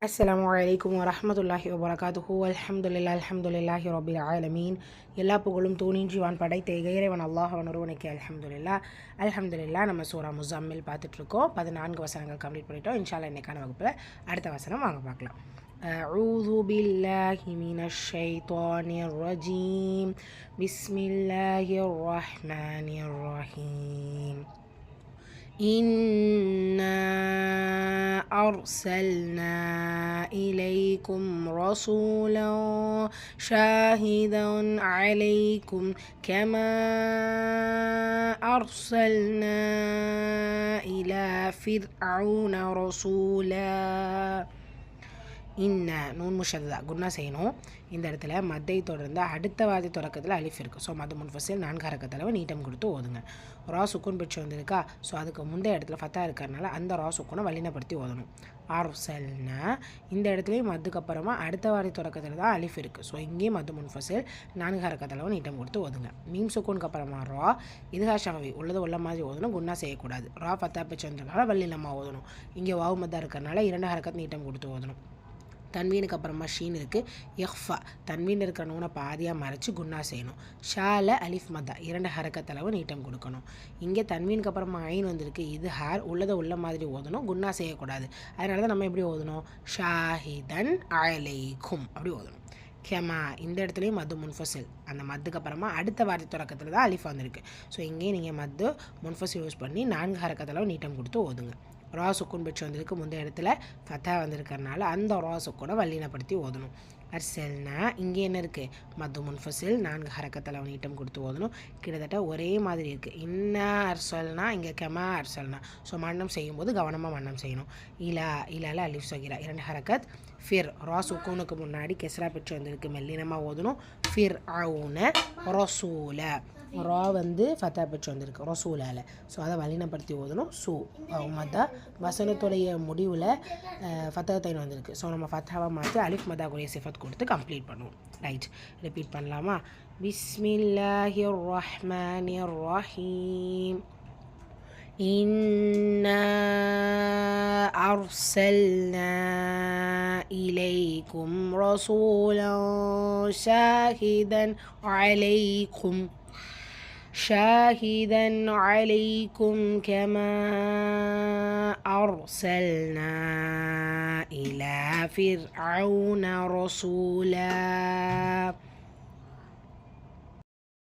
அஸ்ஸலாமு அலைக்கும் வரஹ்மத்துல்லாஹி வபரகாத்துஹு அல்ஹம்துலில்லாஹி ரப்பில் ஆலமீன். எல்லா புகழும் தூணின்றி வான் படைத்த இறைவன் அல்லாஹ் ஒருவனுக்கு அல்ஹம்துலில்லாஹ். நம்ம சூரா முஸம்மில் பார்த்துட்ருக்கோம். 14 வசனங்கள் கம்ப்ளீட் பண்ணிட்டோம். இன்ஷால்லா இன்னைக்கான வகுப்பில் அடுத்த வசனம் வாங்க பார்க்கலாம். அஊது பில்லாஹி மினஷ் ஷைத்தானிர் ரஜீம். பிஸ்மில்லாஹிர் ரஹ்மானிர் ரஹீம். إنا أرسلنا إليكم رسولا شاهدا عليكم كما أرسلنا إلى فرعون رسولا. நூன் முஷத்தா குன்னா செய்யணும். இந்த இடத்துல மத்தை தொடர்ந்து அடுத்த வாதி தொடக்கத்தில் அலிஃப் இருக்குது. ஸோ மது முன்ஃபசில் 4 ஹரக்கத்தளவு நீட்டம் கொடுத்து ஓதுங்க. ரா சுக்குன் பெற்று வந்திருக்கா. ஸோ அதுக்கு முந்தைய இடத்துல ஃபத்தா இருக்கிறதுனால அந்த ரா சுக்குனை வல்லினப்படுத்தி ஓதணும். ஆர்சல்னா இந்த இடத்துலையும் மதுக்கு அப்புறமா அடுத்த வாதி தொடக்கத்தில் தான் அலிஃப் இருக்குது. ஸோ இங்கேயும் மது முன்ஃபசில் 4 ஹரக்கத்தளவு நீட்டம் கொடுத்து ஓதுங்க. மீம் சுக்குனுக்கு அப்புறமா ரா இதுஹா ஷஃபவி உள்ளது உள்ள மாதிரி ஓதணும். குன்னா செய்யக்கூடாது. ரா ஃபத்தா பெற்று வந்திருக்கனால வல்லினமாக ஓதணும். இங்கே வாவு மத்தா இருக்கிறனால 2 ஹரக்கத் நீட்டம் கொடுத்து ஓதணும். தன்வீனுக்கு அப்புறமா ஷீன் இருக்குது. எஃபா தன்வீன் இருக்கிற நூனை பாதியாக மறைச்சி குன்னா செய்யணும். ஷால அலிஃப் மதா 2 ஹரக்கத்தளவு நீட்டம் கொடுக்கணும். இங்கே தன்வீனுக்கு அப்புறமா ஐன் வந்திருக்கு. இது ஹார் உள்ளதை உள்ள மாதிரி ஓதணும். குன்னா செய்யக்கூடாது. அதனால தான் நம்ம எப்படி ஓதணும்? ஷாஹிதன் அலைக்கும் அப்படி ஓதணும். கெமா இந்த இடத்துலையும் மது முன்ஃபசில் அந்த மத்துக்கு அப்புறமா அடுத்த வார்த்தை தொடக்கத்தில் தான் அலிஃப் வந்திருக்கு. ஸோ இங்கேயும் நீங்கள் மது முன்ஃபசில் யூஸ் பண்ணி 4 ஹரக்கத்தளவு நீட்டம் கொடுத்து ஓதுங்க. ரா சுக்குன் பெற்று வந்திருக்கு. முந்தைய இடத்துல ஃபத்தா வந்திருக்கிறதுனால அந்த ரா சுக்குனை வல்லினப்படுத்தி ஓதணும். அர்சல்னா இங்கே என்ன இருக்குது? மது முன்ஃபசில் 4 ஹரக்கத்தளவு நீட்டம் கொடுத்து ஓதணும். கிட்டத்தட்ட ஒரே மாதிரி இருக்குது. இன்னா அர்சல்னா இங்கே கெமா அர்சல்னா. ஸோ மன்னம் செய்யும்போது கவனமாக மன்னம் செய்யணும். இலால அலிஃப் சகிரா 2 ஹரக்கத். ஃபிர் ரா சுக்கூனுக்கு முன்னாடி கெஸ்ரா பெற்று வந்திருக்கு. மெல்லினமாக ஓதணும். ஃபிர் அவுன ரசூல ரா ஃபத்தா பெற்று வந்திருக்கு ரசூலால. ஸோ அதை வல்லினப்படுத்தி ஓதணும். மதா வசனத்துடைய முடிவில் ஃபத்தத்தைன் வந்திருக்கு. ஸோ நம்ம ஃபத்தாவை மாற்றி அலிஃப் மதாக்குரிய சிஃபத் கொடுத்து கம்ப்ளீட் பண்ணுவோம். ரைட், ரிப்பீட் பண்ணலாமா? பிஸ்மில்லாஹிர் ரஹ்மானிர் ரஹீம். إنا أرسلنا إليكم رسولا شاهدا عليكم كما أرسلنا إلى فرعون رسولا.